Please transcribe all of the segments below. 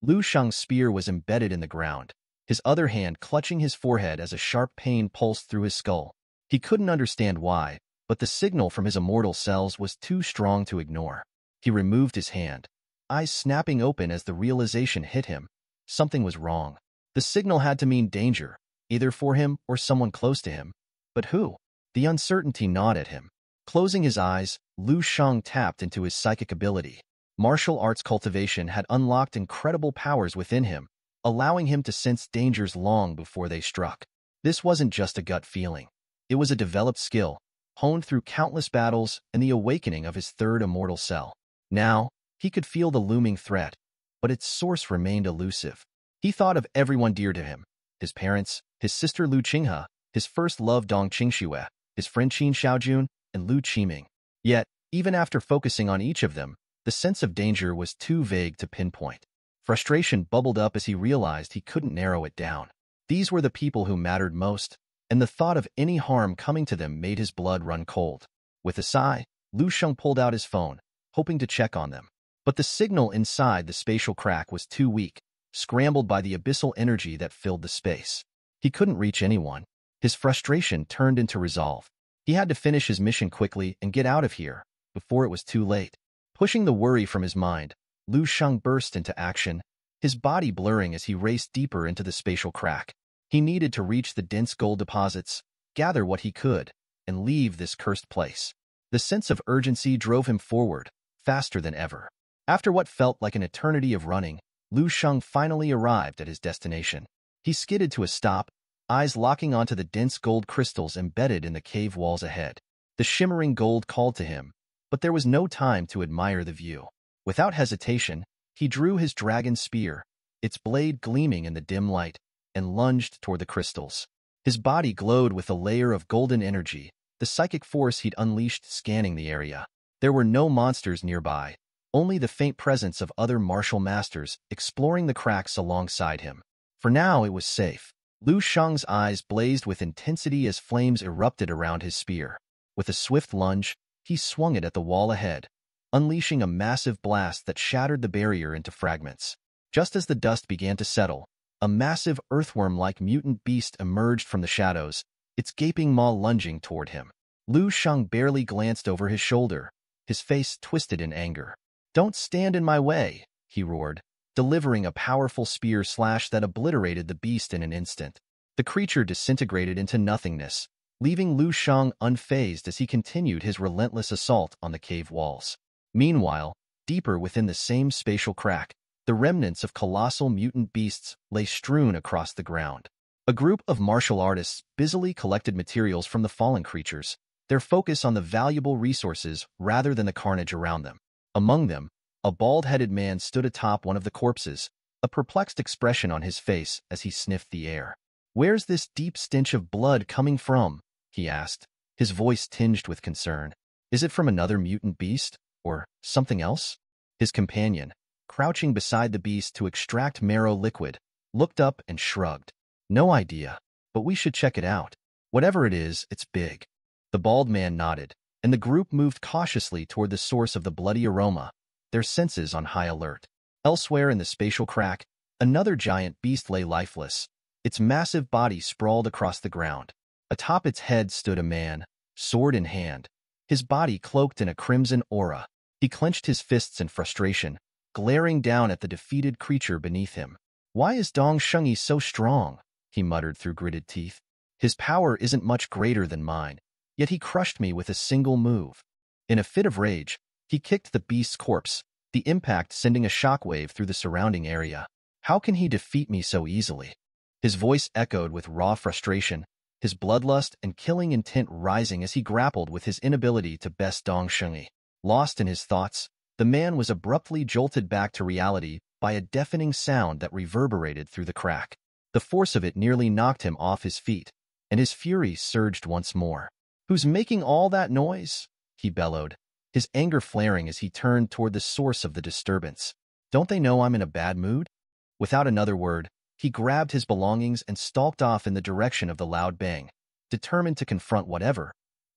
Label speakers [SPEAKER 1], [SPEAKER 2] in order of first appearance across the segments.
[SPEAKER 1] Lu Shang's spear was embedded in the ground, his other hand clutching his forehead as a sharp pain pulsed through his skull. He couldn't understand why, but the signal from his immortal cells was too strong to ignore. He removed his hand, eyes snapping open as the realization hit him. Something was wrong. The signal had to mean danger, either for him or someone close to him. But who? The uncertainty gnawed at him. Closing his eyes, Lu Shang tapped into his psychic ability. Martial arts cultivation had unlocked incredible powers within him, allowing him to sense dangers long before they struck. This wasn't just a gut feeling. It was a developed skill, honed through countless battles and the awakening of his third immortal cell. Now, he could feel the looming threat, but its source remained elusive. He thought of everyone dear to him: his parents, his sister Lu Qinghe, his first love Dong Qingxue, his friend Qin Xiaojun, and Lu Qiming. Yet, even after focusing on each of them, the sense of danger was too vague to pinpoint. Frustration bubbled up as he realized he couldn't narrow it down. These were the people who mattered most, and the thought of any harm coming to them made his blood run cold. With a sigh, Lu Shang pulled out his phone, hoping to check on them. But the signal inside the spatial crack was too weak, scrambled by the abyssal energy that filled the space. He couldn't reach anyone. His frustration turned into resolve. He had to finish his mission quickly and get out of here, before it was too late. Pushing the worry from his mind, Lu Shang burst into action, his body blurring as he raced deeper into the spatial crack. He needed to reach the dense gold deposits, gather what he could, and leave this cursed place. The sense of urgency drove him forward, faster than ever. After what felt like an eternity of running, Lu Shang finally arrived at his destination. He skidded to a stop, eyes locking onto the dense gold crystals embedded in the cave walls ahead. The shimmering gold called to him, but there was no time to admire the view. Without hesitation, he drew his dragon spear, its blade gleaming in the dim light, and lunged toward the crystals. His body glowed with a layer of golden energy, the psychic force he'd unleashed scanning the area. There were no monsters nearby, only the faint presence of other martial masters exploring the cracks alongside him. For now, it was safe. Lu Shang's eyes blazed with intensity as flames erupted around his spear. With a swift lunge, he swung it at the wall ahead, unleashing a massive blast that shattered the barrier into fragments. Just as the dust began to settle, a massive earthworm-like mutant beast emerged from the shadows, its gaping maw lunging toward him. Lu Shang barely glanced over his shoulder, his face twisted in anger. "Don't stand in my way," he roared, delivering a powerful spear slash that obliterated the beast in an instant. The creature disintegrated into nothingness, leaving Lu Shang unfazed as he continued his relentless assault on the cave walls. Meanwhile, deeper within the same spatial crack, the remnants of colossal mutant beasts lay strewn across the ground. A group of martial artists busily collected materials from the fallen creatures, their focus on the valuable resources rather than the carnage around them. Among them, a bald-headed man stood atop one of the corpses, a perplexed expression on his face as he sniffed the air. "Where's this deep stench of blood coming from?" he asked, his voice tinged with concern. "Is it from another mutant beast, or something else?" His companion, crouching beside the beast to extract marrow liquid, looked up and shrugged. "No idea, but we should check it out. Whatever it is, it's big." The bald man nodded, and the group moved cautiously toward the source of the bloody aroma, their senses on high alert. Elsewhere in the spatial crack, another giant beast lay lifeless, its massive body sprawled across the ground. Atop its head stood a man, sword in hand, his body cloaked in a crimson aura. He clenched his fists in frustration, glaring down at the defeated creature beneath him. "Why is Dong Shengyi so strong?" he muttered through gritted teeth. "His power isn't much greater than mine, yet he crushed me with a single move." In a fit of rage, he kicked the beast's corpse, the impact sending a shockwave through the surrounding area. "How can he defeat me so easily?" His voice echoed with raw frustration, his bloodlust and killing intent rising as he grappled with his inability to best Dong Shengyi. Lost in his thoughts, the man was abruptly jolted back to reality by a deafening sound that reverberated through the crack. The force of it nearly knocked him off his feet, and his fury surged once more. "Who's making all that noise?" he bellowed, his anger flaring as he turned toward the source of the disturbance. "Don't they know I'm in a bad mood?" Without another word, he grabbed his belongings and stalked off in the direction of the loud bang, determined to confront whatever,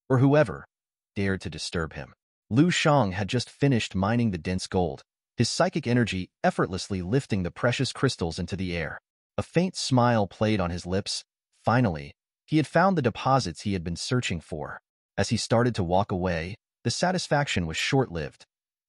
[SPEAKER 1] or whoever, dared to disturb him. Lu Shang had just finished mining the dense gold, his psychic energy effortlessly lifting the precious crystals into the air. A faint smile played on his lips. Finally, he had found the deposits he had been searching for. As he started to walk away, the satisfaction was short-lived.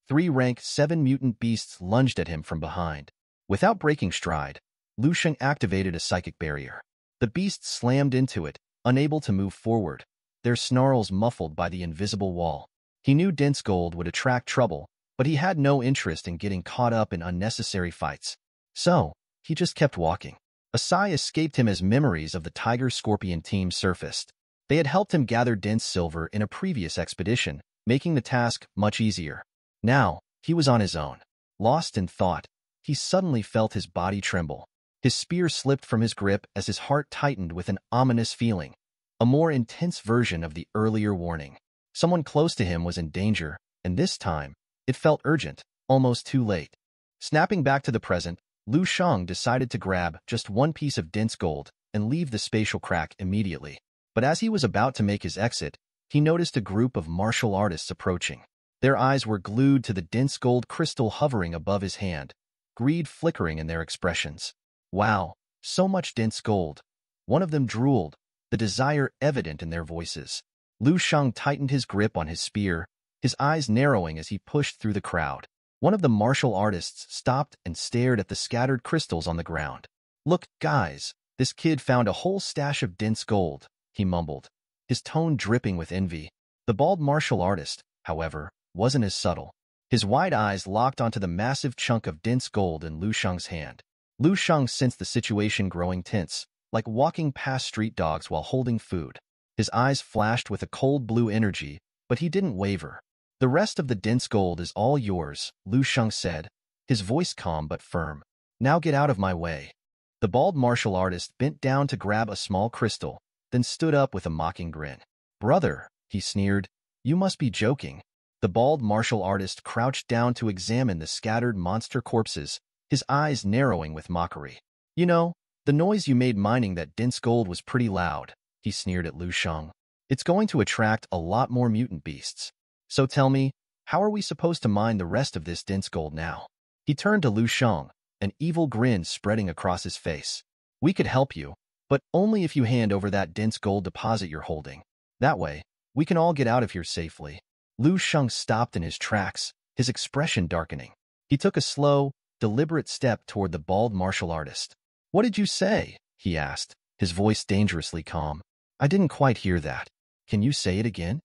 [SPEAKER 1] 3 rank 7 mutant beasts lunged at him from behind. Without breaking stride, Lu Sheng activated a psychic barrier. The beasts slammed into it, unable to move forward, their snarls muffled by the invisible wall. He knew dense gold would attract trouble, but he had no interest in getting caught up in unnecessary fights. So, he just kept walking. A sigh escaped him as memories of the Tiger-Scorpion team surfaced. They had helped him gather dense silver in a previous expedition, making the task much easier. Now, he was on his own. Lost in thought, he suddenly felt his body tremble. His spear slipped from his grip as his heart tightened with an ominous feeling, a more intense version of the earlier warning. Someone close to him was in danger, and this time, it felt urgent, almost too late. Snapping back to the present, Lu Sheng decided to grab just one piece of dense gold and leave the spatial crack immediately. But as he was about to make his exit, he noticed a group of martial artists approaching. Their eyes were glued to the dense gold crystal hovering above his hand, greed flickering in their expressions. Wow, so much dense gold. One of them drooled, the desire evident in their voices. Lu Sheng tightened his grip on his spear, his eyes narrowing as he pushed through the crowd. One of the martial artists stopped and stared at the scattered crystals on the ground. "Look, guys, this kid found a whole stash of dense gold," he mumbled, his tone dripping with envy. The bald martial artist, however, wasn't as subtle. His wide eyes locked onto the massive chunk of dense gold in Lu Sheng's hand. Lu Sheng sensed the situation growing tense, like walking past street dogs while holding food. His eyes flashed with a cold blue energy, but he didn't waver. "The rest of the dense gold is all yours," Lu Sheng said, his voice calm but firm. "Now get out of my way." The bald martial artist bent down to grab a small crystal, then stood up with a mocking grin. "Brother," he sneered, "you must be joking." The bald martial artist crouched down to examine the scattered monster corpses, his eyes narrowing with mockery. "You know, the noise you made mining that dense gold was pretty loud," he sneered at Lu Sheng. "It's going to attract a lot more mutant beasts. So tell me, how are we supposed to mine the rest of this dense gold now?" He turned to Lu Sheng, an evil grin spreading across his face. "We could help you, but only if you hand over that dense gold deposit you're holding. That way, we can all get out of here safely." Lu Sheng stopped in his tracks, his expression darkening. He took a slow, deliberate step toward the bald martial artist. "What did you say?" he asked, his voice dangerously calm. "I didn't quite hear that. Can you say it again?"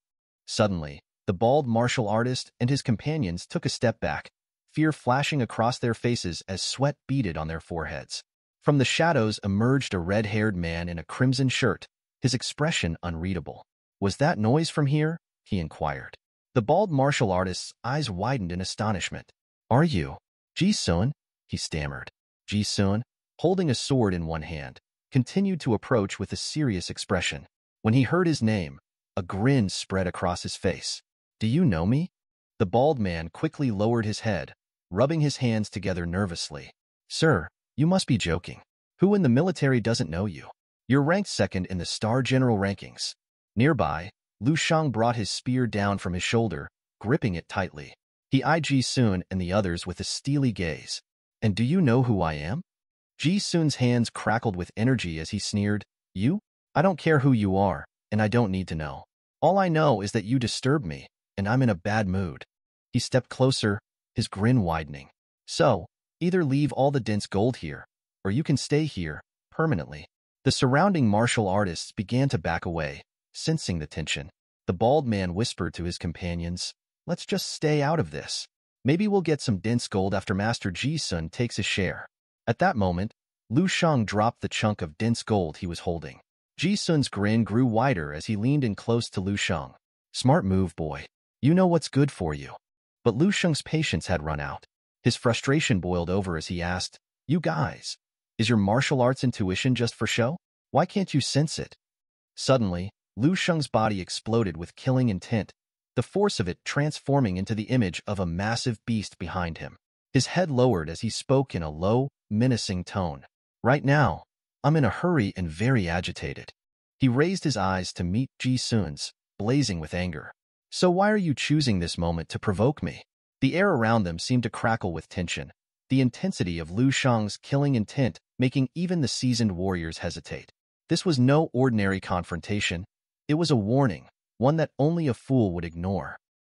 [SPEAKER 1] Suddenly, the bald martial artist and his companions took a step back, fear flashing across their faces as sweat beaded on their foreheads. From the shadows emerged a red-haired man in a crimson shirt, his expression unreadable. "Was that noise from here?" he inquired. The bald martial artist's eyes widened in astonishment. "Are you Ji-sun?" he stammered. Ji-sun, holding a sword in one hand, continued to approach with a serious expression. When he heard his name, a grin spread across his face. "Do you know me?" The bald man quickly lowered his head, rubbing his hands together nervously. "Sir, you must be joking. Who in the military doesn't know you? You're ranked second in the Star General rankings." Nearby, Lu Sheng brought his spear down from his shoulder, gripping it tightly. He eyed Ji-sun and the others with a steely gaze. "And do you know who I am?" Ji-sun's hands crackled with energy as he sneered. "You? I don't care who you are, and I don't need to know. All I know is that you disturbed me, and I'm in a bad mood." He stepped closer, his grin widening. "So, either leave all the dense gold here, or you can stay here, permanently." The surrounding martial artists began to back away, sensing the tension. The bald man whispered to his companions, "Let's just stay out of this. Maybe we'll get some dense gold after Master Ji-sun takes his share." At that moment, Lu Sheng dropped the chunk of dense gold he was holding. Ji-sun's grin grew wider as he leaned in close to Lu Sheng. "Smart move, boy. You know what's good for you." But Lu Sheng's patience had run out. His frustration boiled over as he asked, "You guys, is your martial arts intuition just for show? Why can't you sense it?" Suddenly, Lu Sheng's body exploded with killing intent, the force of it transforming into the image of a massive beast behind him. His head lowered as he spoke in a low, menacing tone. "Right now, I'm in a hurry and very agitated." He raised his eyes to meet Ji-sun's, blazing with anger. "So why are you choosing this moment to provoke me? The air around them seemed to crackle with tension, the intensity of Lu Shang's killing intent making even the seasoned warriors hesitate. This was no ordinary confrontation. It was a warning, one that only a fool would ignore.